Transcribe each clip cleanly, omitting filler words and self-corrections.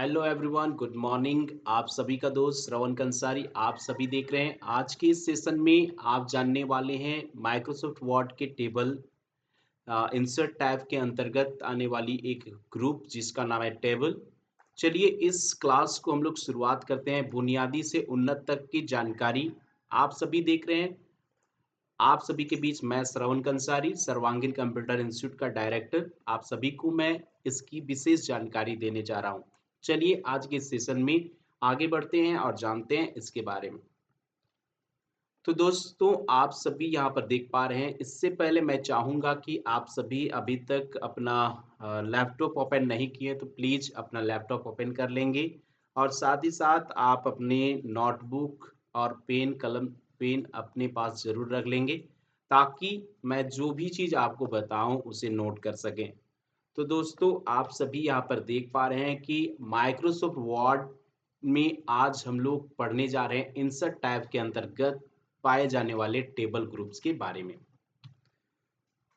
Hello everyone, good morning. आप सभी का दोस्त श्रवण कंसारी आप सभी देख रहे हैं। आज के इस सेशन में आप जानने वाले हैं माइक्रोसॉफ्ट वर्ड के टेबल इंसर्ट टैब के अंतर्गत आने वाली एक ग्रुप जिसका नाम है टेबल। चलिए इस क्लास को हम लोग शुरुआत करते हैं। बुनियादी से उन्नत तक की जानकारी आप सभी देख रहे हैं। आप सभी के बीच मैं श्रवण कंसारी, सर्वांगीण कंप्यूटर इंस्टीट्यूट का डायरेक्टर, आप सभी को मैं इसकी विशेष जानकारी देने जा रहा हूं। चलिए आज के सेशन में आगे बढ़ते हैं और जानते हैं इसके बारे में। तो दोस्तों आप सभी यहाँ पर देख पा रहे हैं। इससे पहले मैं चाहूँगा कि आप सभी अभी तक अपना लैपटॉप ओपन नहीं किए तो प्लीज़ अपना लैपटॉप ओपन कर लेंगे और साथ ही साथ आप अपने नोटबुक और पेन अपने पास ज़रूर रख लेंगे ताकि मैं जो भी चीज़ आपको बताऊँ उसे नोट कर सकें। तो दोस्तों आप सभी यहाँ पर देख पा रहे हैं कि माइक्रोसॉफ्ट वर्ड में आज हम लोग पढ़ने जा रहे हैं इंसर्ट टैब के अंतर्गत पाए जाने वाले टेबल ग्रुप्स के बारे में।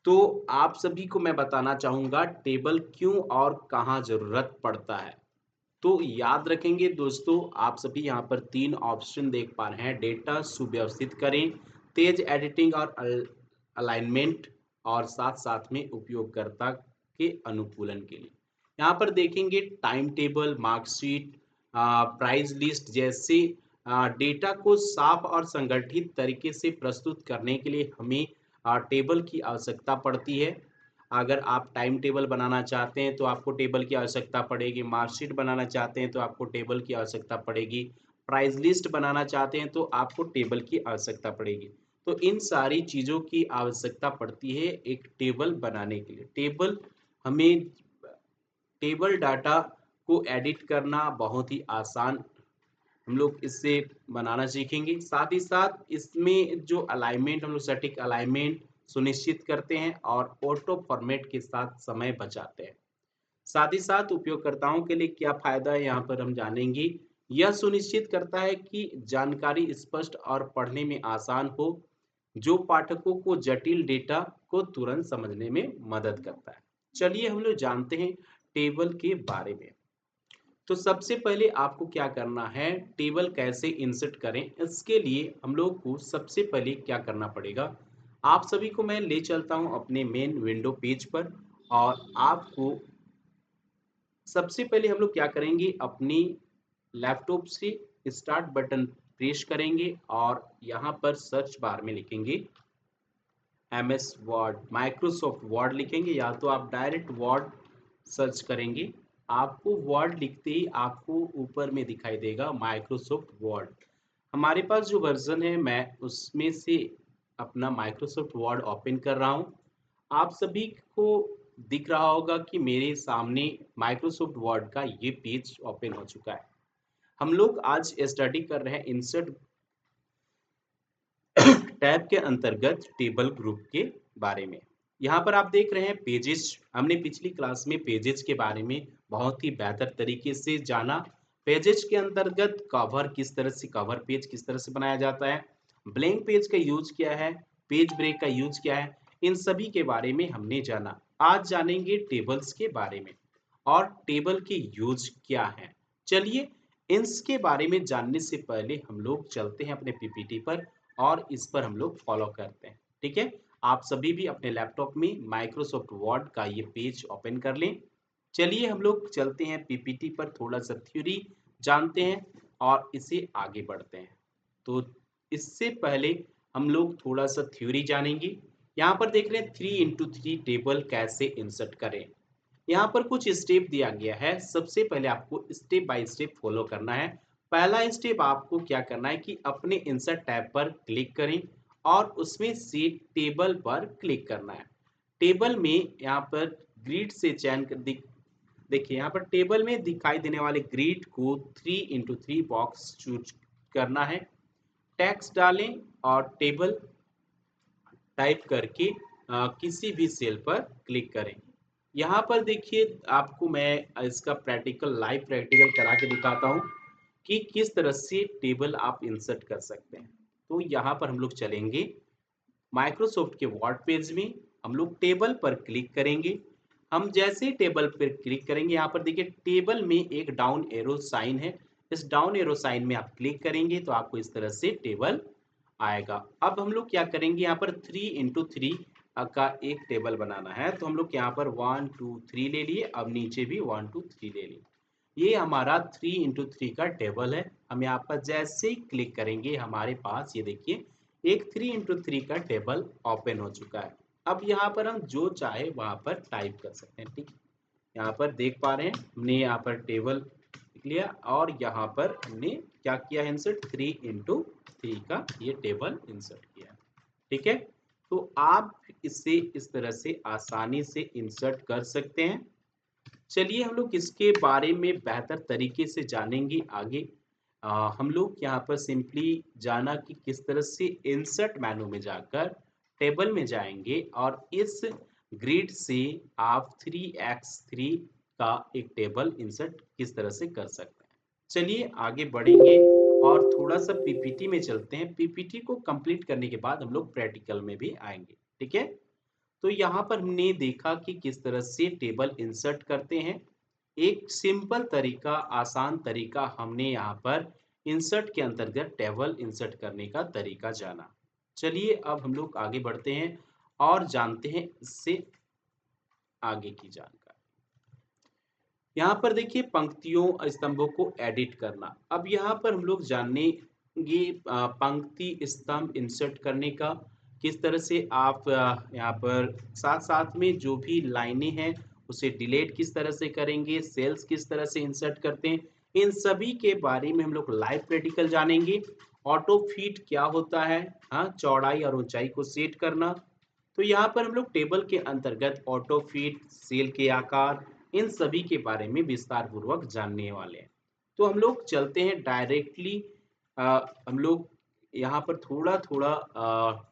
तो आप सभी को मैं बताना चाहूँगा टेबल क्यों और कहाँ ज़रूरत पड़ता है। तो याद रखेंगे दोस्तों, आप सभी यहाँ पर 3 ऑप्शन देख पा रहे हैं। डेटा सुव्यवस्थित करें, तेज एडिटिंग और अलाइनमेंट और साथ-साथ में उपयोगकर्ता के अनुकूलन के लिए। यहाँ पर देखेंगे time table, marksheet, price list जैसे डेटा को साफ और संगठित तरीके से प्रस्तुत करने के लिए हमें टेबल की आवश्यकता पड़ती है। अगर आप टाइम टेबल बनाना चाहते हैं तो आपको टेबल की आवश्यकता पड़ेगी, मार्कशीट बनाना चाहते हैं तो आपको टेबल की आवश्यकता पड़ेगी, प्राइस लिस्ट बनाना चाहते हैं तो आपको टेबल की आवश्यकता पड़ेगी। तो इन सारी चीज़ों की आवश्यकता पड़ती है एक टेबल बनाने के लिए। हमें टेबल डाटा को एडिट करना बहुत ही आसान, हम लोग इससे बनाना सीखेंगे। साथ ही साथ इसमें जो अलाइनमेंट हम लोग सटीक अलाइनमेंट सुनिश्चित करते हैं और ऑटो फॉर्मेट के साथ समय बचाते हैं। साथ ही साथ उपयोगकर्ताओं के लिए क्या फ़ायदा है यहाँ पर हम जानेंगे। यह सुनिश्चित करता है कि जानकारी स्पष्ट और पढ़ने में आसान हो, जो पाठकों को जटिल डेटा को तुरंत समझने में मदद करता है। चलिए हम लोग जानते हैं टेबल के बारे में। तो सबसे पहले आपको क्या करना है, टेबल कैसे इंसर्ट करें, इसके लिए हम लोग को सबसे पहले क्या करना पड़ेगा। आप सभी को मैं ले चलता हूं अपने मेन विंडो पेज पर और आपको सबसे पहले हम लोग क्या करेंगे, अपनी लैपटॉप से स्टार्ट बटन प्रेस करेंगे और यहाँ पर सर्च बार में लिखेंगे एमएस वर्ड, माइक्रोसॉफ्ट वर्ड लिखेंगे या तो आप डायरेक्ट वर्ड सर्च करेंगे। आपको वर्ड लिखते ही आपको ऊपर में दिखाई देगा माइक्रोसॉफ्ट वर्ड। हमारे पास जो वर्जन है मैं उसमें से अपना माइक्रोसॉफ्ट वर्ड ओपन कर रहा हूँ। आप सभी को दिख रहा होगा कि मेरे सामने माइक्रोसॉफ्ट वर्ड का ये पेज ओपन हो चुका है। हम लोग आज स्टडी कर रहे हैं इंसर्ट टैब के अंतर्गत टेबल ग्रुप के बारे में। यहाँ पर आप देख रहे हैं पेजेस। हमने पिछली क्लास में पेजेस के बारे में बहुत ही बेहतर तरीके से जाना। पेजेस के अंतर्गत कवर पेज किस तरह से बनाया जाता है, ब्लैंक पेज का यूज क्या है, पेज ब्रेक का यूज क्या है, इन सभी के बारे में हमने जाना। आज जानेंगे टेबल्स के बारे में और टेबल के यूज क्या है। चलिए इसके बारे में जानने से पहले हम लोग चलते हैं अपने पीपीटी पर और इस पर हम लोग फॉलो करते हैं। ठीक है, आप सभी भी अपने लैपटॉप में माइक्रोसॉफ्ट वर्ड का ये पेज ओपन कर लें। चलिए हम लोग चलते हैं पीपीटी पर, थोड़ा सा थ्योरी जानते हैं और इसे आगे बढ़ते हैं। तो इससे पहले हम लोग थोड़ा सा थ्योरी जानेंगे। यहाँ पर देख रहे हैं 3x3 टेबल कैसे इंसर्ट करें। यहाँ पर कुछ स्टेप दिया गया है। सबसे पहले आपको स्टेप बाय स्टेप फॉलो करना है। पहला स्टेप आपको क्या करना है कि अपने इंसर्ट टैब पर क्लिक करें और उसमें से टेबल पर क्लिक करना है। टेबल में यहाँ पर ग्रिड से चयन कर देखिए यहाँ पर टेबल में दिखाई देने वाले ग्रिड को 3x3 बॉक्स चूज करना है। टेक्स्ट डालें और टेबल टाइप करके किसी भी सेल पर क्लिक करें। यहाँ पर देखिए आपको मैं इसका लाइव प्रैक्टिकल करा के दिखाता हूँ कि किस तरह से टेबल आप इंसर्ट कर सकते हैं। तो यहाँ पर हम लोग चलेंगे माइक्रोसॉफ्ट के वर्ड पेज में, हम लोग टेबल पर क्लिक करेंगे। हम जैसे ही टेबल पर क्लिक करेंगे, यहाँ पर देखिए टेबल में एक डाउन एरो साइन है। इस डाउन एरो साइन में आप क्लिक करेंगे तो आपको इस तरह से टेबल आएगा। अब हम लोग क्या करेंगे, यहाँ पर 3x3 का एक टेबल बनाना है, तो हम लोग यहाँ पर 1 2 3 ले लिए। अब नीचे भी 1 2 3 ले लिए। ये हमारा 3x3 का टेबल है। हम यहाँ पर जैसे ही क्लिक करेंगे, हमारे पास ये देखिए एक 3x3 का टेबल ओपन हो चुका है। अब यहाँ पर हम जो चाहे वहाँ पर टाइप कर सकते हैं। ठीक है, यहाँ पर देख पा रहे हैं हमने यहाँ पर टेबल लिख लिया और यहाँ पर हमने क्या किया है, इंसर्ट 3x3 का ये टेबल इंसर्ट किया है। ठीक है, तो आप इसे इस तरह से आसानी से इंसर्ट कर सकते हैं। चलिए हम लोग इसके बारे में बेहतर तरीके से जानेंगे आगे। हम लोग यहाँ पर सिंपली जाना कि किस तरह से इंसर्ट मेनू में जाकर टेबल में जाएंगे और इस ग्रिड से आप 3x3 का एक टेबल इंसर्ट किस तरह से कर सकते हैं। चलिए आगे बढ़ेंगे और थोड़ा सा पीपीटी में चलते हैं। पीपीटी को कंप्लीट करने के बाद हम लोग प्रैक्टिकल में भी आएंगे। ठीक है, तो यहाँ पर हमने देखा कि किस तरह से टेबल इंसर्ट करते हैं। एक सिंपल तरीका, आसान तरीका हमने यहाँ पर इंसर्ट के अंतर्गत टेबल इंसर्ट करने का तरीका जाना। चलिए अब हम लोग आगे बढ़ते हैं और जानते हैं इससे आगे की जानकारी। यहाँ पर देखिए पंक्तियों स्तंभों को एडिट करना। अब यहाँ पर हम लोग जानेंगे पंक्ति स्तंभ इंसर्ट करने का, किस तरह से आप यहाँ पर साथ साथ में जो भी लाइनें हैं उसे डिलीट किस तरह से करेंगे, सेल्स किस तरह से इंसर्ट करते हैं, इन सभी के बारे में हम लोग लाइव प्रैक्टिकल जानेंगे। ऑटो फिट क्या होता है, हाँ, चौड़ाई और ऊंचाई को सेट करना। तो यहाँ पर हम लोग टेबल के अंतर्गत ऑटो फिट, सेल के आकार, इन सभी के बारे में विस्तार पूर्वक जानने वाले हैं। तो हम लोग चलते हैं डायरेक्टली। हम लोग यहाँ पर थोड़ा थोड़ा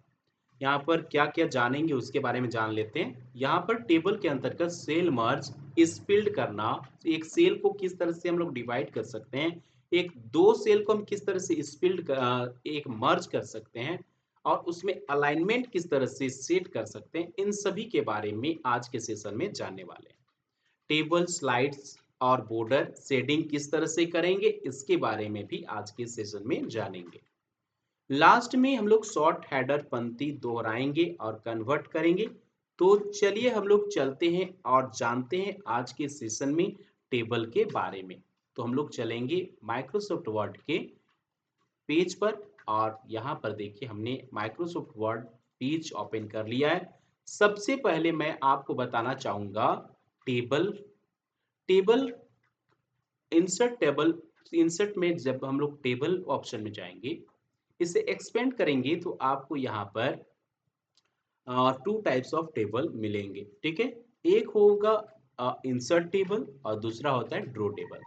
यहाँ पर क्या क्या जानेंगे उसके बारे में जान लेते हैं। यहाँ पर टेबल के अंतर्गत सेल मर्ज स्पिल्ड करना, एक सेल को किस तरह से हम लोग डिवाइड कर सकते हैं, एक दो सेल को हम किस तरह से स्पिल्ड एक मर्ज कर सकते हैं और उसमें अलाइनमेंट किस तरह से सेट कर सकते हैं, इन सभी के बारे में आज के सेशन में जानने वाले हैं। टेबल स्लाइड्स और बॉर्डर शेडिंग किस तरह से करेंगे, इसके बारे में भी आज के सेशन में जानेंगे। लास्ट में हम लोग शॉर्ट हेडर पंक्ति दोहराएंगे और कन्वर्ट करेंगे। तो चलिए हम लोग चलते हैं और जानते हैं आज के सेशन में टेबल के बारे में। तो हम लोग चलेंगे माइक्रोसॉफ्ट वर्ड के पेज पर और यहाँ पर देखिए हमने माइक्रोसॉफ्ट वर्ड पेज ओपन कर लिया है। सबसे पहले मैं आपको बताना चाहूंगा table. Table insert table, insert में जब हम लोग टेबल ऑप्शन में जाएंगे, इसे एक्सपेंड करेंगे तो आपको यहाँ पर टू टाइप्स ऑफ टेबल मिलेंगे। ठीक है, एक होगा इंसर्ट टेबल और दूसरा होता है ड्रॉ टेबल।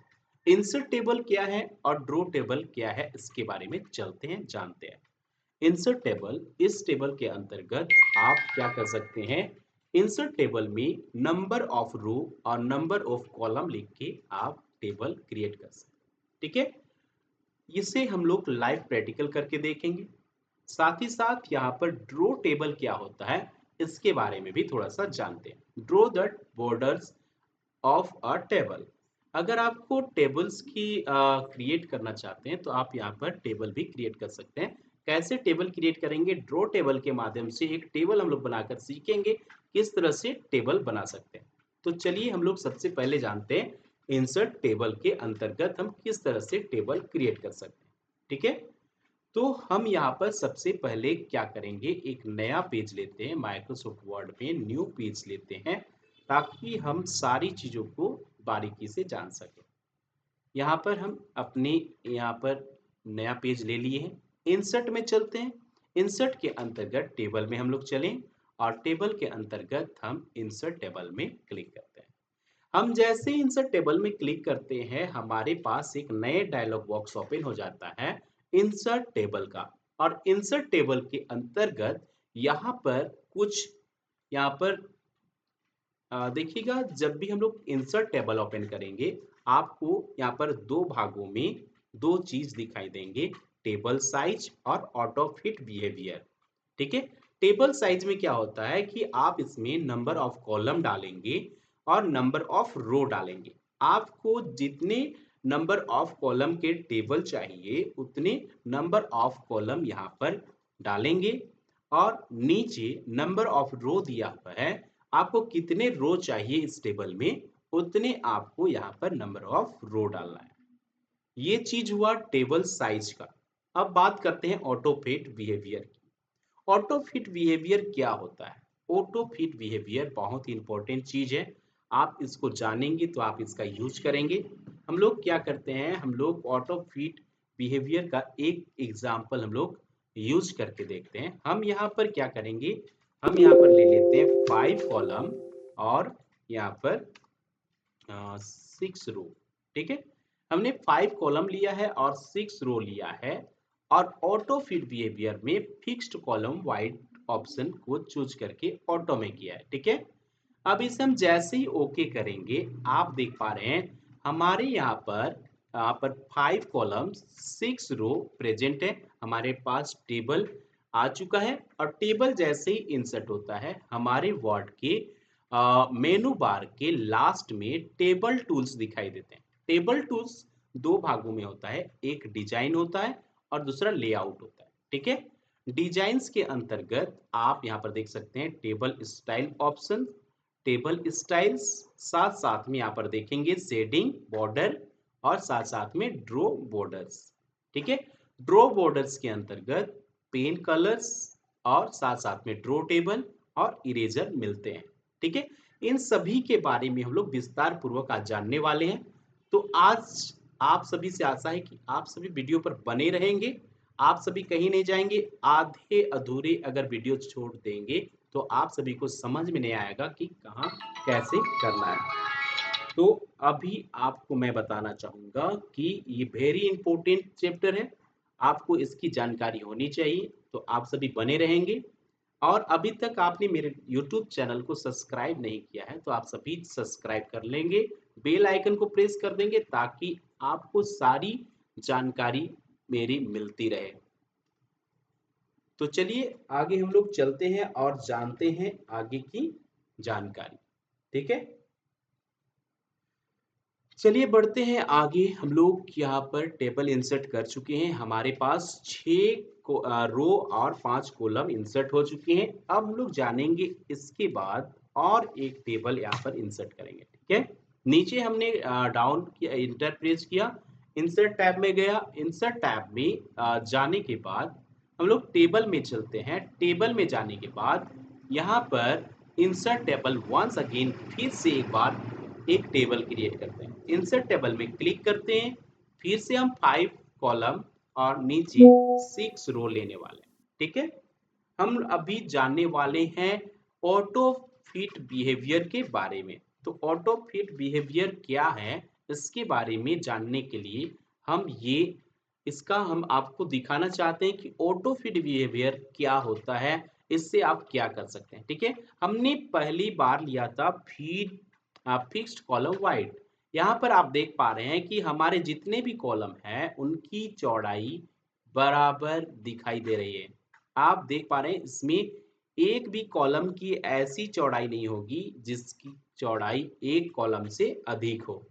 इंसर्ट टेबल क्या है और ड्रॉ टेबल क्या है, इसके बारे में चलते हैं, जानते हैं। इंसर्ट टेबल, इस टेबल के अंतर्गत आप क्या कर सकते हैं, इंसर्ट टेबल में नंबर ऑफ रो और नंबर ऑफ कॉलम लिख के आप टेबल क्रिएट कर सकते हैं। ठीक है, इसे हम लोग लाइव प्रैक्टिकल करके देखेंगे। साथ ही साथ यहाँ पर ड्रॉ टेबल क्या होता है, इसके बारे में भी थोड़ा सा जानते हैं। Draw the borders of a table. अगर आपको टेबल्स की क्रिएट करना चाहते हैं तो आप यहाँ पर टेबल भी क्रिएट कर सकते हैं। कैसे टेबल क्रिएट करेंगे, ड्रॉ टेबल के माध्यम से एक टेबल हम लोग बनाकर सीखेंगे किस तरह से टेबल बना सकते हैं। तो चलिए हम लोग सबसे पहले जानते हैं इंसर्ट टेबल के अंतर्गत हम किस तरह से टेबल क्रिएट कर सकते हैं। ठीक है, तो हम यहाँ पर सबसे पहले क्या करेंगे, एक नया पेज लेते हैं, माइक्रोसॉफ्ट वर्ड में न्यू पेज लेते हैं ताकि हम सारी चीज़ों को बारीकी से जान सकें। यहाँ पर हम अपने यहाँ पर नया पेज ले लिए हैं। इंसर्ट में चलते हैं। इंसर्ट के अंतर्गत टेबल में हम लोग चलें और टेबल के अंतर्गत हम इंसर्ट टेबल में क्लिक करते हैं। हम जैसे ही इंसर्ट टेबल में क्लिक करते हैं, हमारे पास एक नए डायलॉग बॉक्स ओपन हो जाता है इंसर्ट टेबल का। और इंसर्ट टेबल के अंतर्गत यहाँ पर कुछ, यहाँ पर देखिएगा, जब भी हम लोग इंसर्ट टेबल ओपन करेंगे आपको यहाँ पर दो भागों में दो चीज दिखाई देंगे, टेबल साइज और ऑटो फिट बिहेवियर। ठीक है, टेबल साइज में क्या होता है कि आप इसमें नंबर ऑफ कॉलम डालेंगे और नंबर ऑफ रो डालेंगे। आपको जितने नंबर ऑफ कॉलम के टेबल चाहिए उतने नंबर ऑफ कॉलम यहाँ पर डालेंगे और नीचे नंबर ऑफ रो दिया हुआ है, आपको कितने रो चाहिए इस टेबल में उतने आपको यहाँ पर नंबर ऑफ रो डालना है। ये चीज हुआ टेबल साइज का। अब बात करते हैं ऑटो फिट बिहेवियर की। ऑटो फिट बिहेवियर क्या होता है? ऑटो फिट बिहेवियर बहुत ही इंपॉर्टेंट चीज है। आप इसको जानेंगे तो आप इसका यूज करेंगे। हम लोग क्या करते हैं, हम लोग ऑटो फिट बिहेवियर का एक एग्जाम्पल हम लोग यूज करके देखते हैं। हम यहाँ पर क्या करेंगे, हम यहाँ पर ले लेते हैं 5 कॉलम और यहाँ पर 6 रो। ठीक है, हमने 5 कॉलम लिया है और 6 रो लिया है और ऑटो फिट बिहेवियर में फिक्स्ड कॉलम वाइड ऑप्शन को चूज करके ऑटो में किया है। ठीक है, अब इसे हम जैसे ही ओके करेंगे, आप देख पा रहे हैं हमारे यहाँ पर 5 कॉलम 6 रो प्रेजेंट है। हमारे पास टेबल आ चुका है और टेबल जैसे ही इंसर्ट होता है हमारे वर्ड के मेनू बार के लास्ट में टेबल टूल्स दिखाई देते हैं। टेबल टूल्स दो भागों में होता है, एक डिजाइन होता है और दूसरा लेआउट होता है। ठीक है, डिजाइन्स के अंतर्गत आप यहाँ पर देख सकते हैं table style option, table styles, साथ साथ में यहाँ पर देखेंगे शेडिंग बॉर्डर और साथ साथ में ड्रॉ बॉर्डर्स। ठीक है, ड्रॉ बॉर्डर्स के अंतर्गत पेन कलर्स और साथ साथ में ड्रॉ टेबल और इरेजर मिलते हैं। ठीक है, इन सभी के बारे में हम लोग विस्तार पूर्वक आज जानने वाले हैं। तो आज आप सभी से आशा है कि आप सभी वीडियो पर बने रहेंगे, आप सभी कहीं नहीं जाएंगे। आधे अधूरे अगर वीडियो छोड़ देंगे तो आप सभी को समझ में नहीं आएगा कि कहाँ कैसे करना है। तो अभी आपको मैं बताना चाहूंगा कि ये वेरी इंपॉर्टेंट चैप्टर है, आपको इसकी जानकारी होनी चाहिए। तो आप सभी बने रहेंगे और अभी तक आपने मेरे YouTube चैनल को सब्सक्राइब नहीं किया है तो आप सभी सब्सक्राइब कर लेंगे, बेल आइकन को प्रेस कर देंगे ताकि आपको सारी जानकारी मेरी मिलती रहे। तो चलिए आगे हम लोग चलते हैं और जानते हैं आगे की जानकारी। ठीक है, चलिए बढ़ते हैं आगे। हम लोग यहाँ पर टेबल इंसर्ट कर चुके हैं, हमारे पास 6 रो और 5 कॉलम इंसर्ट हो चुके हैं। अब हम लोग जानेंगे इसके बाद और एक टेबल यहाँ पर इंसर्ट करेंगे। ठीक है, नीचे हमने डाउन किया, इंटर प्रेस किया, इंसर्ट टैब में गया। इंसर्ट टैब में जाने के बाद हम लोग टेबल में चलते हैं। टेबल में जाने के बाद यहाँ पर इंसर्ट टेबल वंस अगेन फिर से एक बार एक टेबल क्रिएट करते हैं। इंसर्ट टेबल में क्लिक करते हैं, फिर से हम 5 कॉलम और नीचे 6 रो लेने वाले हैं। ठीक है, हम अभी जानने वाले हैं ऑटो फिट बिहेवियर के बारे में। तो ऑटो फिट बिहेवियर क्या है, इसके बारे में जानने के लिए हम आपको दिखाना चाहते हैं कि ऑटो फिट बिहेवियर क्या होता है, इससे आप क्या कर सकते हैं। ठीक है, हमने पहली बार लिया था फीड फिक्स्ड कॉलम वाइड। यहाँ पर आप देख पा रहे हैं कि हमारे जितने भी कॉलम हैं उनकी चौड़ाई बराबर दिखाई दे रही है। आप देख पा रहे हैं इसमें एक भी कॉलम की ऐसी चौड़ाई नहीं होगी जिसकी चौड़ाई एक कॉलम से अधिक हो,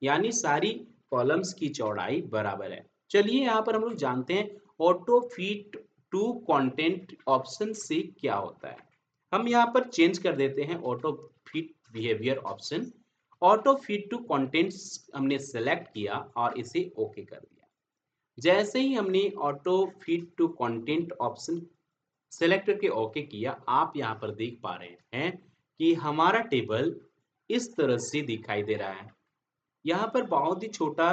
यानी सारी कॉलम्स की चौड़ाई बराबर है। चलिए यहाँ पर हम लोग जानते हैं auto fit to content option से क्या होता है। हम यहाँ पर चेंज कर देते हैं auto fit behaviour option. Auto fit to contents हमने सेलेक्ट किया और इसे ओके कर दिया। जैसे ही हमने auto fit to content option select करके ओके किया, आप यहाँ पर देख पा रहे हैं कि हमारा टेबल इस तरह से दिखाई दे रहा है। यहाँ पर बहुत ही छोटा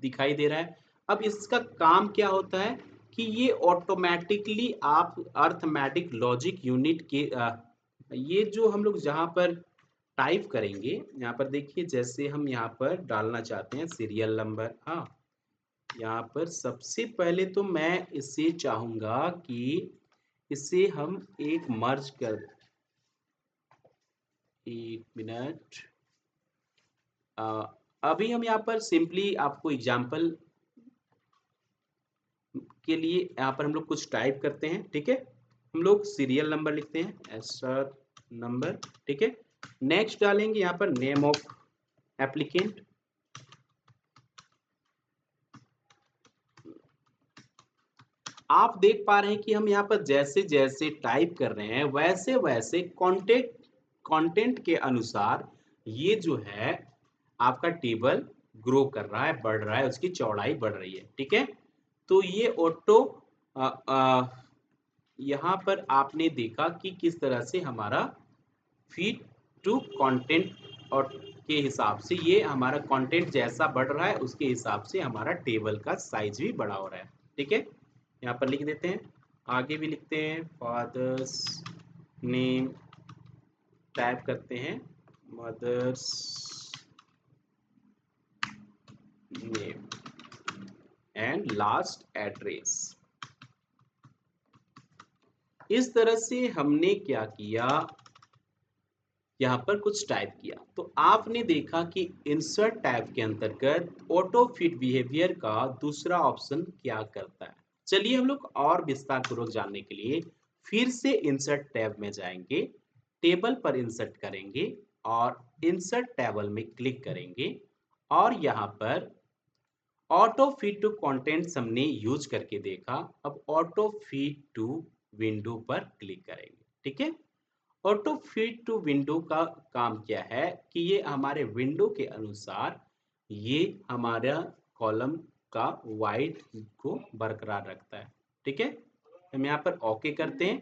दिखाई दे रहा है। अब इसका काम क्या होता है कि ये ऑटोमेटिकली आप अर्थमेटिक लॉजिक यूनिट के ये जो हम लोग जहाँ पर टाइप करेंगे, यहाँ पर देखिए जैसे हम यहाँ पर डालना चाहते हैं सीरियल नंबर। हाँ, यहाँ पर सबसे पहले तो मैं इसे चाहूँगा कि इसे हम एक मर्ज कर, एक मिनट। अभी हम यहाँ पर सिंपली आपको एग्जाम्पल के लिए यहाँ पर हम लोग कुछ टाइप करते हैं। ठीक है, हम लोग सीरियल नंबर लिखते हैं, एसआर नंबर। ठीक है, नेक्स्ट डालेंगे यहाँ पर नेम ऑफ एप्लीकेंट। आप देख पा रहे हैं कि हम यहाँ पर जैसे जैसे टाइप कर रहे हैं वैसे वैसे कंटेंट के अनुसार ये जो है आपका टेबल ग्रो कर रहा है, बढ़ रहा है, उसकी चौड़ाई बढ़ रही है। ठीक है, तो ये ऑटो यहाँ पर आपने देखा कि किस तरह से हमारा फीड टू कंटेंट और के हिसाब से ये हमारा कंटेंट जैसा बढ़ रहा है उसके हिसाब से हमारा टेबल का साइज भी बड़ा हो रहा है। ठीक है, यहाँ पर लिख देते हैं, आगे भी लिखते हैं फादर्स नेम, टाइप करते हैं mother's name and last address. इस तरह से हमने क्या किया, यहाँ पर कुछ टाइप किया तो आपने देखा कि इंसर्ट टैब के अंतर्गत ऑटो फिट बिहेवियर का दूसरा ऑप्शन क्या करता है। चलिए हम लोग और विस्तार पूर्वक जानने के लिए फिर से इंसर्ट टैब में जाएंगे, टेबल पर इंसर्ट करेंगे और इंसर्ट टेबल में क्लिक करेंगे और यहाँ पर ऑटो फिट टू कंटेंट्स हमने यूज करके देखा। अब ऑटो फिट टू विंडो पर क्लिक करेंगे। ठीक है, ऑटो फिट टू विंडो का काम क्या है कि ये हमारे विंडो के अनुसार ये हमारा कॉलम का वाइड को बरकरार रखता है। ठीक है, हम यहाँ पर ओके करते हैं।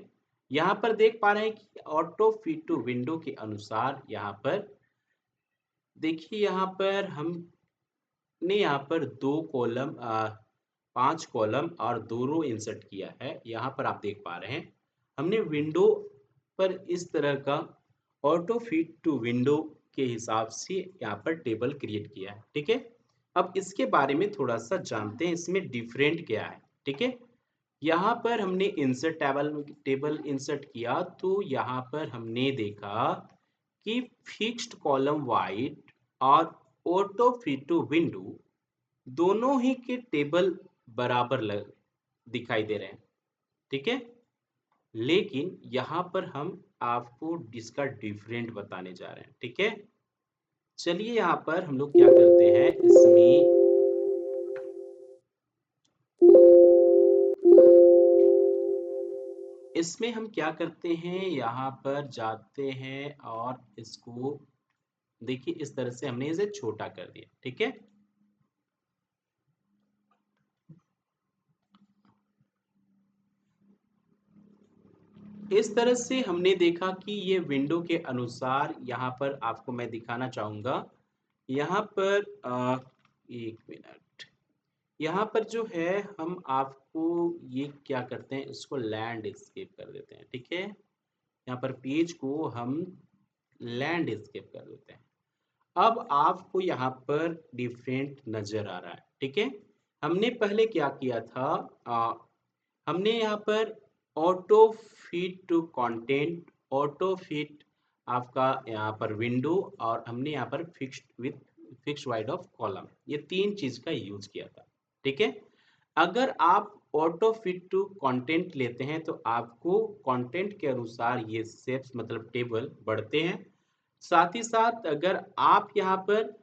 यहाँ पर देख पा रहे हैं कि ऑटो फिट टू विंडो के अनुसार यहाँ पर देखिए, यहाँ पर हमने यहाँ पर 5 कॉलम और 2 रो इंसर्ट किया है। यहाँ पर आप देख पा रहे हैं हमने विंडो पर इस तरह का ऑटो फिट टू विंडो के हिसाब से यहाँ पर टेबल क्रिएट किया है। ठीक है, अब इसके बारे में थोड़ा सा जानते हैं, इसमें डिफरेंट क्या है। ठीक है, यहाँ पर हमने इंसर्ट टेबल इंसर्ट किया तो यहाँ पर हमने देखा कि फिक्स्ड कॉलम वाइड और ऑटो फिट टू विंडो दोनों ही के टेबल बराबर दिखाई दे रहे हैं। ठीक है, लेकिन यहाँ पर हम आपको इसका डिफरेंट बताने जा रहे हैं। ठीक है, चलिए यहाँ पर हम लोग क्या करते हैं, इसमें हम क्या करते हैं, यहाँ पर जाते हैं और इसको देखिए इस तरह से हमने इसे छोटा कर दिया। ठीक है, इस तरह से हमने देखा कि ये विंडो के अनुसार यहाँ पर आपको मैं दिखाना चाहूंगा। यहाँ पर एक मिनट, यहाँ पर जो है हम आपको ये क्या करते हैं, इसको लैंडस्केप कर देते हैं। ठीक है, यहाँ पर पेज को हम लैंडस्केप कर देते हैं। अब आपको यहाँ पर डिफरेंट नजर आ रहा है। ठीक है, हमने पहले क्या किया था, हमने यहाँ पर auto fit to content, auto fit आपका यहाँ पर विंडो और हमने यहाँ पर फिक्स्ड वाइड ऑफ कॉलम, ये 3 चीज का यूज किया था। ठीक है, अगर आप ऑटो फिट टू कंटेंट लेते हैं तो आपको कंटेंट के अनुसार ये शेप्स मतलब टेबल बढ़ते हैं। साथ ही साथ अगर आप यहाँ पर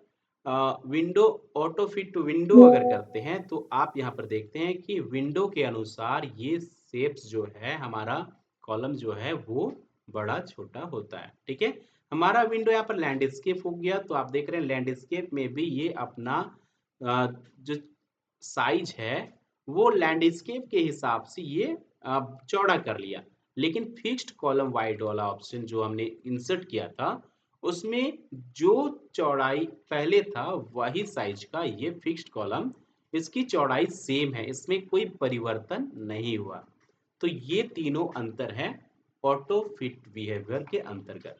window auto fit to window अगर करते हैं तो आप यहाँ पर देखते हैं कि विंडो के अनुसार ये शेप्स जो है हमारा कॉलम जो है वो बड़ा छोटा होता है। ठीक है, हमारा विंडो यहाँ पर लैंडस्केप हो गया तो आप देख रहे हैं लैंडस्केप में भी ये अपना जो साइज है वो लैंडस्केप के हिसाब से ये चौड़ा कर लिया। लेकिन फिक्स्ड कॉलम वाइड वाला ऑप्शन जो हमने इंसर्ट किया था उसमें जो चौड़ाई पहले था वही साइज का ये फिक्स्ड कॉलम, इसकी चौड़ाई सेम है, इसमें कोई परिवर्तन नहीं हुआ। तो ये तीनों अंतर है ऑटो फिट बिहेवियर के अंतर्गत।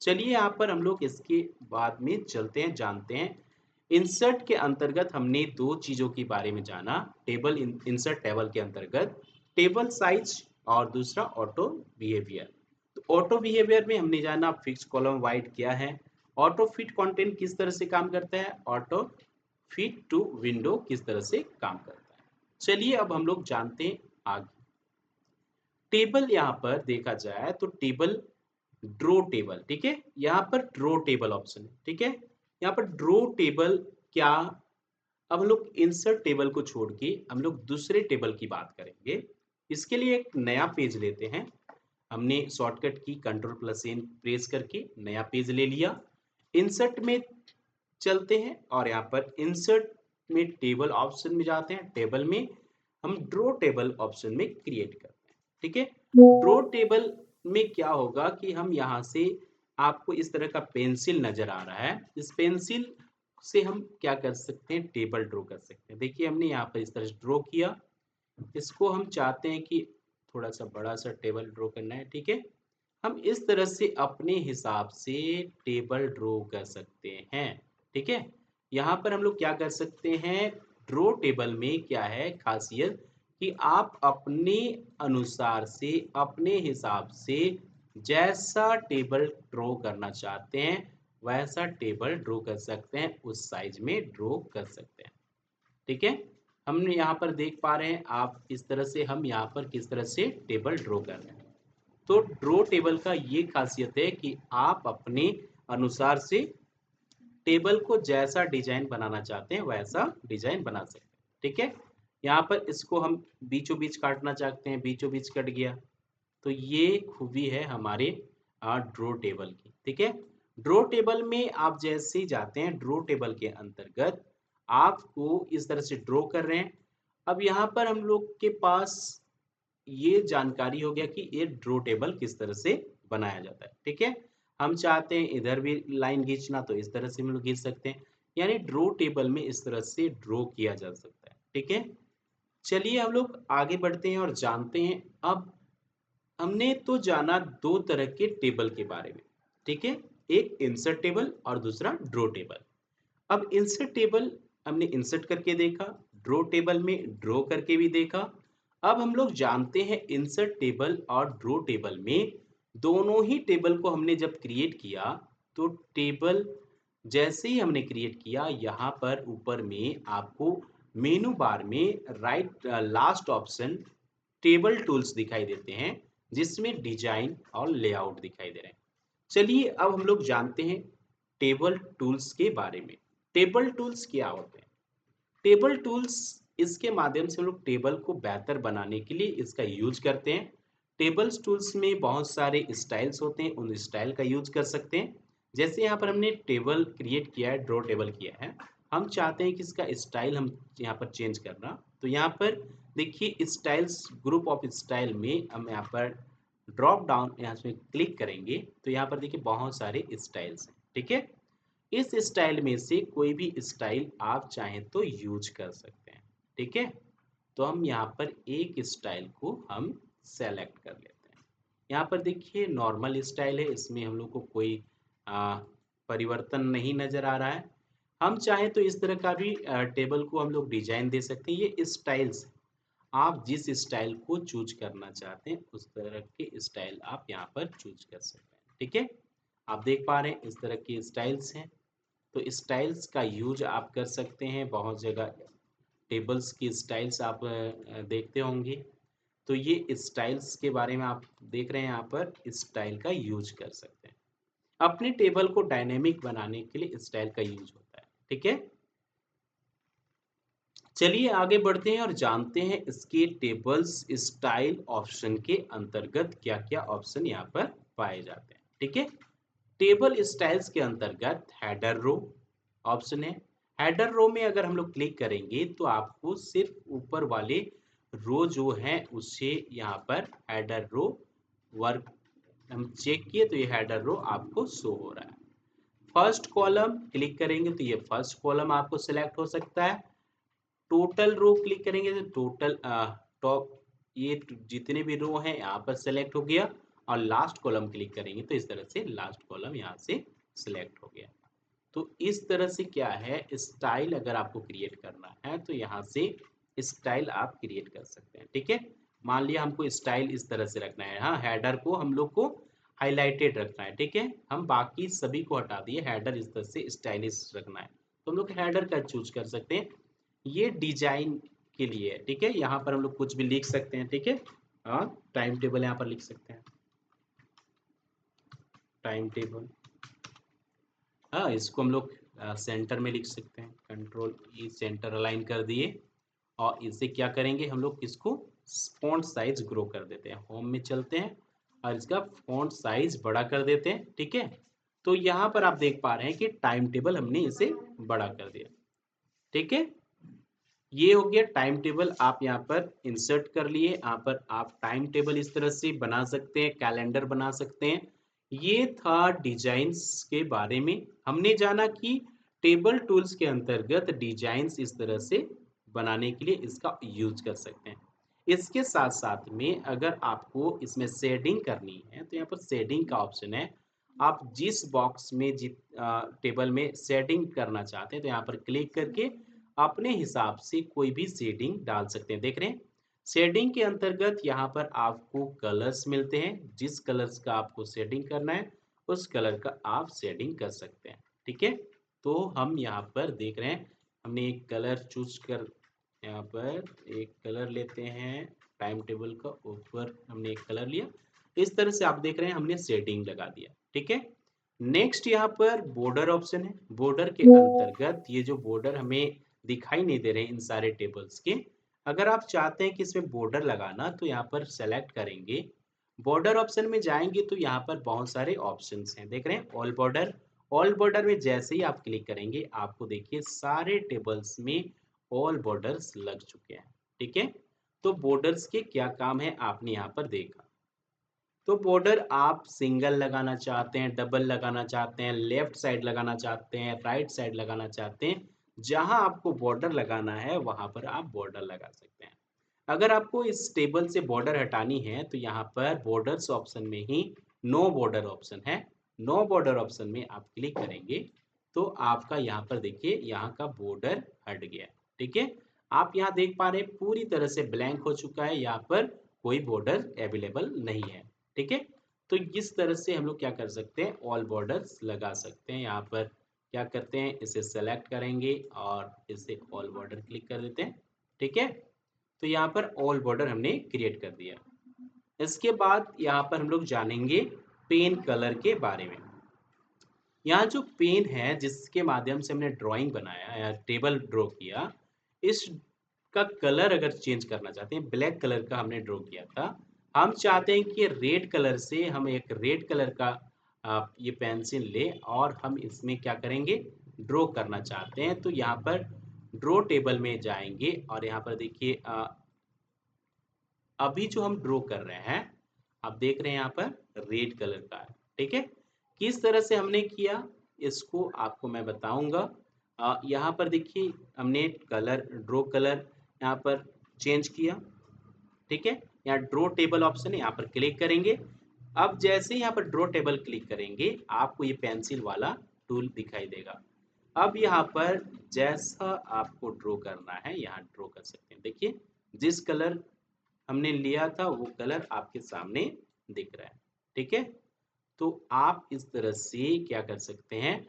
चलिए यहाँ पर हम लोग इसके बाद में चलते हैं, जानते हैं इंसर्ट के अंतर्गत हमने 2 चीजों के बारे में जाना। इंसर्ट टेबल के अंतर्गत टेबल साइज और दूसरा ऑटो बिहेवियर। तो ऑटो बिहेवियर में हमने जाना फिक्स कॉलम वाइड क्या है, ऑटो फिट कंटेंट किस तरह से काम करता है, ऑटो फिट टू विंडो किस तरह से काम करता है। चलिए अब हम लोग जानते हैं आगे। टेबल यहाँ पर देखा जाए तो टेबल ड्रॉ टेबल, ठीक है। यहाँ पर ड्रॉ टेबल ऑप्शन है, ठीक है। यहाँ पर ड्रॉ टेबल क्या, अब हम लोग इंसर्ट टेबल को छोड़ के हम लोग दूसरे टेबल की बात करेंगे। इसके लिए एक नया पेज लेते हैं। हमने शॉर्टकट की कंट्रोल प्लस एन प्रेस करके नया पेज ले लिया। इंसर्ट में चलते हैं और यहाँ पर इंसर्ट में टेबल ऑप्शन में जाते हैं। टेबल में हम ड्रॉ टेबल ऑप्शन में क्रिएट करते हैं, ठीक है। ड्रॉ टेबल में क्या होगा कि हम यहाँ से, आपको इस तरह का पेंसिल नजर आ रहा है, इस पेंसिल से हम क्या कर सकते हैं, टेबल ड्रॉ कर सकते हैं। देखिए हमने यहाँ पर इस तरह से ड्रॉ किया। इसको हम चाहते हैं कि थोड़ा सा बड़ा सा टेबल ड्रॉ करना है, ठीक है। हम इस तरह से अपने हिसाब से टेबल ड्रॉ कर सकते हैं, ठीक है। यहाँ पर हम लोग क्या कर सकते हैं, ड्रॉ टेबल में क्या है खासियत कि आप अपने अनुसार से, अपने हिसाब से जैसा टेबल ड्रॉ करना चाहते हैं वैसा टेबल ड्रॉ कर सकते हैं, उस साइज में ड्रॉ कर सकते हैं, ठीक है। हमने यहाँ पर देख पा रहे हैं आप इस तरह से, हम यहाँ पर किस तरह से टेबल ड्रॉ कर रहे हैं। तो ड्रॉ टेबल का ये खासियत है कि आप अपने अनुसार से टेबल को जैसा डिजाइन बनाना चाहते हैं वैसा डिजाइन बना सकते हैं, ठीक है। यहाँ पर इसको हम बीचों बीच काटना चाहते हैं, बीचों बीच कट गया। तो ये खूबी है हमारे ड्रॉ टेबल की, ठीक है। ड्रॉ टेबल में आप जैसे ही जाते हैं, ड्रॉ टेबल के अंतर्गत आपको इस तरह से ड्रॉ कर रहे हैं। अब यहाँ पर हम लोग के पास ये जानकारी हो गया कि ये ड्रॉ टेबल किस तरह से बनाया जाता है, ठीक है। हम चाहते हैं इधर भी लाइन खींचना, तो इस तरह से हम लोग खींच सकते हैं। यानी ड्रॉ टेबल में इस तरह से ड्रॉ किया जा सकता है, ठीक है। चलिए हम लोग आगे बढ़ते हैं और जानते हैं। अब हमने तो जाना दो तरह के टेबल के बारे में, ठीक है। एक इंसर्ट टेबल और दूसरा ड्रॉ टेबल। अब इंसर्ट टेबल हमने इंसर्ट करके देखा, ड्रॉ टेबल में ड्रॉ करके भी देखा। अब हम लोग जानते हैं इंसर्ट टेबल और ड्रॉ टेबल में दोनों ही टेबल को हमने जब क्रिएट किया, तो टेबल जैसे ही हमने क्रिएट किया, यहाँ पर ऊपर में आपको मेनू बार में right last option table tools दिखाई देते हैं, जिसमें डिजाइन और लेआउट दिखाई दे रहे हैं। चलिए अब हम लोग जानते हैं टेबल टूल्स के बारे में। टेबल टूल्स क्या होते हैं? टेबल टूल्स, इसके माध्यम से हम लोग टेबल को बेहतर बनाने के लिए इसका यूज करते हैं। टेबल्स टूल्स में बहुत सारे स्टाइल्स होते हैं, उन स्टाइल का यूज कर सकते हैं। जैसे यहाँ पर हमने टेबल क्रिएट किया है, ड्रॉ टेबल किया है, हम चाहते हैं कि इसका स्टाइल हम यहाँ पर चेंज करना। तो यहाँ पर देखिए स्टाइल्स, ग्रुप ऑफ स्टाइल में हम यहाँ पर ड्रॉप डाउन यहाँ से क्लिक करेंगे, तो यहाँ पर देखिए बहुत सारे स्टाइल्स हैं, ठीक है। इस स्टाइल में से कोई भी स्टाइल आप चाहें तो यूज कर सकते हैं, ठीक है। तो हम यहाँ पर एक स्टाइल को हम सेलेक्ट कर लेते हैं। यहाँ पर देखिए नॉर्मल स्टाइल है, इसमें हम लोग को कोई आ, परिवर्तन नहीं नजर आ रहा है। हम चाहें तो इस तरह का भी टेबल को हम लोग डिजाइन दे सकते हैं। ये स्टाइल्स, आप जिस स्टाइल को चूज करना चाहते हैं उस तरह के स्टाइल आप यहाँ पर चूज कर सकते हैं, ठीक है। आप देख पा रहे हैं इस तरह के स्टाइल्स हैं। तो स्टाइल्स का यूज आप कर सकते हैं बहुत जगह। टेबल्स की स्टाइल्स आप देखते होंगे। तो ये स्टाइल्स के बारे में आप देख रहे हैं, यहाँ पर स्टाइल का यूज कर सकते हैं। अपने टेबल को डायनेमिक बनाने के लिए स्टाइल का यूज होता है, ठीक है। चलिए आगे बढ़ते हैं और जानते हैं इसके टेबल्स स्टाइल ऑप्शन के अंतर्गत क्या क्या ऑप्शन यहाँ पर पाए जाते हैं, ठीक है। टेबल स्टाइल्स के अंतर्गत हेडर रो ऑप्शन है। हेडर रो में अगर हम लोग क्लिक करेंगे तो आपको सिर्फ ऊपर वाले रो जो है उससे यहाँ पर हेडर रो वर्क हम चेक किए, तो ये हेडर रो आपको शो हो रहा है। फर्स्ट कॉलम क्लिक करेंगे तो ये फर्स्ट कॉलम आपको सिलेक्ट हो सकता है। टोटल रो क्लिक करेंगे तो टोटल टॉप, ये जितने भी रो हैं यहाँ पर सेलेक्ट हो गया। और लास्ट कॉलम क्लिक करेंगे तो इस तरह से लास्ट कॉलम यहाँ से सिलेक्ट हो गया। तो इस तरह से क्या है, स्टाइल अगर आपको क्रिएट करना है तो यहाँ से स्टाइल आप क्रिएट कर सकते हैं, ठीक है। मान लिया हमको स्टाइल इस तरह से रखना है, हाँ हेडर को हम लोग को हाईलाइटेड रखना है, ठीक है। हम बाकी सभी को हटा दिए, हेडर इस तरह से स्टाइलिश रखना है तो हम लोग हेडर का चूज कर सकते हैं। ये डिजाइन के लिए है, ठीक है। यहाँ पर हम लोग कुछ भी लिख सकते हैं, ठीक है। हाँ टाइम टेबल यहाँ पर लिख सकते हैं। Time table. हाँ, इसको हम लोग सेंटर में लिख सकते हैं, कंट्रोल ई सेंटर अलाइन कर दिए और इसे क्या करेंगे हम लोग, इसको फॉन्ट साइज ग्रो कर देते हैं। होम में चलते हैं और इसका फॉन्ट साइज बड़ा कर देते हैं। ठीक है, तो यहाँ पर आप देख पा रहे हैं कि टाइम टेबल हमने इसे बड़ा कर दिया। ठीक है, ये हो गया टाइम टेबल। आप यहाँ पर इंसर्ट कर लिए, यहाँ पर आप टाइम टेबल इस तरह से बना सकते हैं, कैलेंडर बना सकते हैं। ये था डिजाइन्स के बारे में। हमने जाना कि टेबल टूल्स के अंतर्गत डिजाइन्स इस तरह से बनाने के लिए इसका यूज कर सकते हैं। इसके साथ साथ में अगर आपको इसमें शेडिंग करनी है तो यहाँ पर शेडिंग का ऑप्शन है। आप जिस बॉक्स में टेबल में शेडिंग करना चाहते हैं तो यहाँ पर क्लिक करके अपने हिसाब से कोई भी शेडिंग डाल सकते हैं। देख रहे हैं, शेडिंग के अंतर्गत यहाँ पर आपको कलर्स मिलते हैं। जिस कलर्स का आपको शेडिंग करना है उस कलर का आप शेडिंग कर सकते हैं। ठीक है, तो हम यहाँ पर देख रहे हैं, हमने एक कलर चूज कर, यहाँ पर एक कलर लेते हैं। टाइम टेबल का ऊपर हमने एक कलर लिया, इस तरह से आप देख रहे हैं हमने शेडिंग लगा दिया। ठीक है, नेक्स्ट यहाँ पर बॉर्डर ऑप्शन है। बॉर्डर के अंतर्गत ये जो बॉर्डर हमें दिखाई नहीं दे रहे हैं इन सारे टेबल्स के, अगर आप चाहते हैं कि इसमें बॉर्डर लगाना तो यहाँ पर सेलेक्ट करेंगे, बॉर्डर ऑप्शन में जाएंगे तो यहाँ पर बहुत सारे ऑप्शंस हैं। देख रहे हैं ऑल बॉर्डर। ऑल बॉर्डर में जैसे ही आप क्लिक करेंगे आपको देखिए सारे टेबल्स में ऑल बॉर्डर्स लग चुके हैं। ठीक है, तो बॉर्डर्स के क्या काम है आपने यहाँ पर देखा। तो बॉर्डर आप सिंगल लगाना चाहते हैं, डबल लगाना चाहते हैं, लेफ्ट साइड लगाना चाहते हैं, राइट साइड लगाना चाहते हैं, जहां आपको बॉर्डर लगाना है वहां पर आप बॉर्डर लगा सकते हैं। अगर आपको इस टेबल से बॉर्डर हटानी है तो यहाँ पर बॉर्डर्स ऑप्शन में ही नो बॉर्डर ऑप्शन है। नो बॉर्डर ऑप्शन में आप क्लिक करेंगे तो आपका यहाँ पर देखिए यहाँ का बॉर्डर हट गया। ठीक है, आप यहाँ देख पा रहे हैं पूरी तरह से ब्लैंक हो चुका है, यहाँ पर कोई बॉर्डर अवेलेबल नहीं है। ठीक है, तो इस तरह से हम लोग क्या कर सकते हैं, ऑल बॉर्डर्स लगा सकते हैं। यहाँ पर क्या करते हैं, इसे सेलेक्ट करेंगे और इसे ऑल बॉर्डर क्लिक कर देते हैं। ठीक है, तो यहाँ पर ऑल बॉर्डर हमने क्रिएट कर दिया। इसके बाद यहाँ पर हम लोग जानेंगे पेन कलर के बारे में। यहाँ जो पेन है जिसके माध्यम से हमने ड्राइंग बनाया या टेबल ड्रॉ किया, इसका कलर अगर चेंज करना चाहते हैं, ब्लैक कलर का हमने ड्रॉ किया था, हम चाहते हैं कि रेड कलर से हम एक रेड कलर का ये पेंसिल ले और हम इसमें क्या करेंगे, ड्रॉ करना चाहते हैं। तो यहाँ पर ड्रॉ टेबल में जाएंगे और यहाँ पर देखिए अभी जो हम ड्रॉ कर रहे हैं आप देख रहे हैं यहाँ पर रेड कलर का है। ठीक है, किस तरह से हमने किया इसको आपको मैं बताऊंगा। यहाँ पर देखिए हमने कलर ड्रॉ कलर यहाँ पर चेंज किया। ठीक है, यहाँ ड्रॉ टेबल ऑप्शन है, यहाँ पर क्लिक करेंगे। अब जैसे ही यहाँ पर ड्रॉ टेबल क्लिक करेंगे आपको ये पेंसिल वाला टूल दिखाई देगा। अब यहाँ पर जैसा आपको ड्रॉ करना है यहाँ ड्रॉ कर सकते हैं। देखिए जिस कलर हमने लिया था वो कलर आपके सामने दिख रहा है। ठीक है, तो आप इस तरह से क्या कर सकते हैं,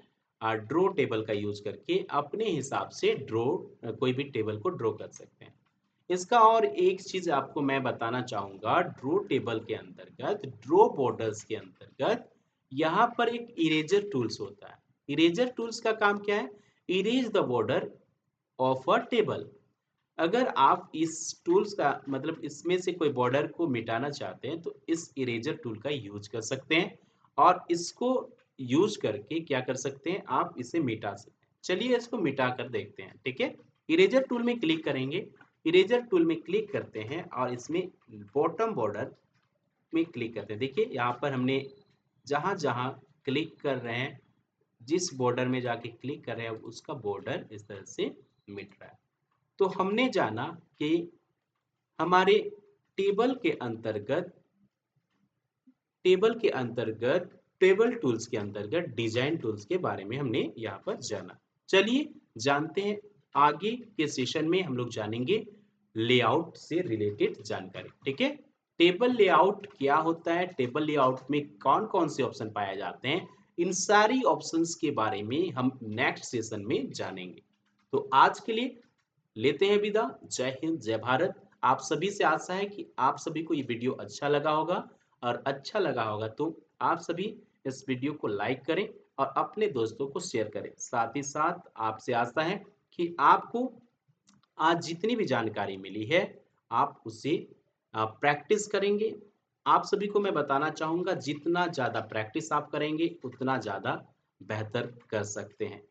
ड्रॉ टेबल का यूज करके अपने हिसाब से कोई भी टेबल को ड्रॉ कर सकते हैं। इसका और एक चीज आपको मैं बताना चाहूंगा, ड्रॉ टेबल के अंतर्गत ड्रॉ बॉर्डर्स के अंतर्गत यहाँ पर एक इरेजर टूल्स होता है। इरेजर टूल्स का काम क्या है, erase the border of a table. अगर आप इस टूल्स का मतलब इसमें से कोई बॉर्डर को मिटाना चाहते हैं तो इस इरेजर टूल का यूज कर सकते हैं और इसको यूज करके क्या कर सकते हैं, आप इसे मिटा सकते हैं। चलिए इसको मिटा कर देखते हैं। ठीक है, इरेजर टूल में क्लिक करेंगे, इरेजर टूल में क्लिक करते हैं और इसमें बॉटम बॉर्डर में क्लिक करते हैं। देखिए यहाँ पर हमने जहां जहां क्लिक कर रहे हैं, जिस बॉर्डर में जाके क्लिक कर रहे हैं उसका बॉर्डर इस तरह से मिट रहा है। तो हमने जाना कि हमारे टेबल के अंतर्गत टेबल के अंतर्गत टेबल टूल्स के अंतर्गत डिजाइन टूल्स के बारे में हमने यहाँ पर जाना। चलिए जानते हैं, आगे के सेशन में हम लोग जानेंगे लेआउट से रिलेटेड जानकारी। ठीक है, टेबल लेआउट क्या होता है, टेबल लेआउट में कौन कौन से ऑप्शन पाए जाते हैं, इन सारी ऑप्शंस के बारे में हम नेक्स्ट सेशन में जानेंगे। तो आज के लिए लेते हैं विदा। जय हिंद, जय भारत। आप सभी से आशा है कि आप सभी को ये वीडियो अच्छा लगा होगा और अच्छा लगा होगा तो आप सभी इस वीडियो को लाइक करें और अपने दोस्तों को शेयर करें। साथ ही साथ आपसे आशा है कि आपको आज जितनी भी जानकारी मिली है, आप उसे प्रैक्टिस करेंगे। आप सभी को मैं बताना चाहूँगा जितना ज़्यादा प्रैक्टिस आप करेंगे, उतना ज़्यादा बेहतर कर सकते हैं।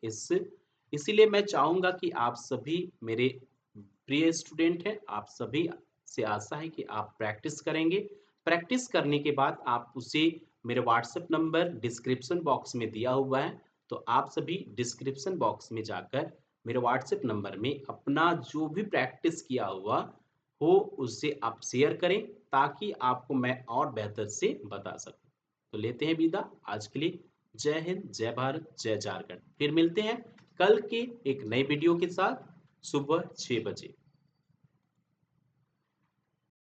इसीलिए मैं चाहूँगा कि आप सभी मेरे प्रिय स्टूडेंट हैं, आप सभी से आशा है कि आप प्रैक्टिस करेंगे। प्रैक्टिस करने के बाद आप उसे मेरे व्हाट्सएप नंबर डिस्क्रिप्शन बॉक्स में दिया हुआ है, तो आप सभी डिस्क्रिप्शन बॉक्स में जाकर मेरे व्हाट्सएप नंबर में अपना जो भी प्रैक्टिस किया हुआ हो उससे आप शेयर करें ताकि आपको मैं और बेहतर से बता सकूं। तो लेते हैं विदा आज के लिए। जय हिंद, जय भारत, जय झारखंड। फिर मिलते हैं कल के एक नए वीडियो के साथ सुबह 6 बजे।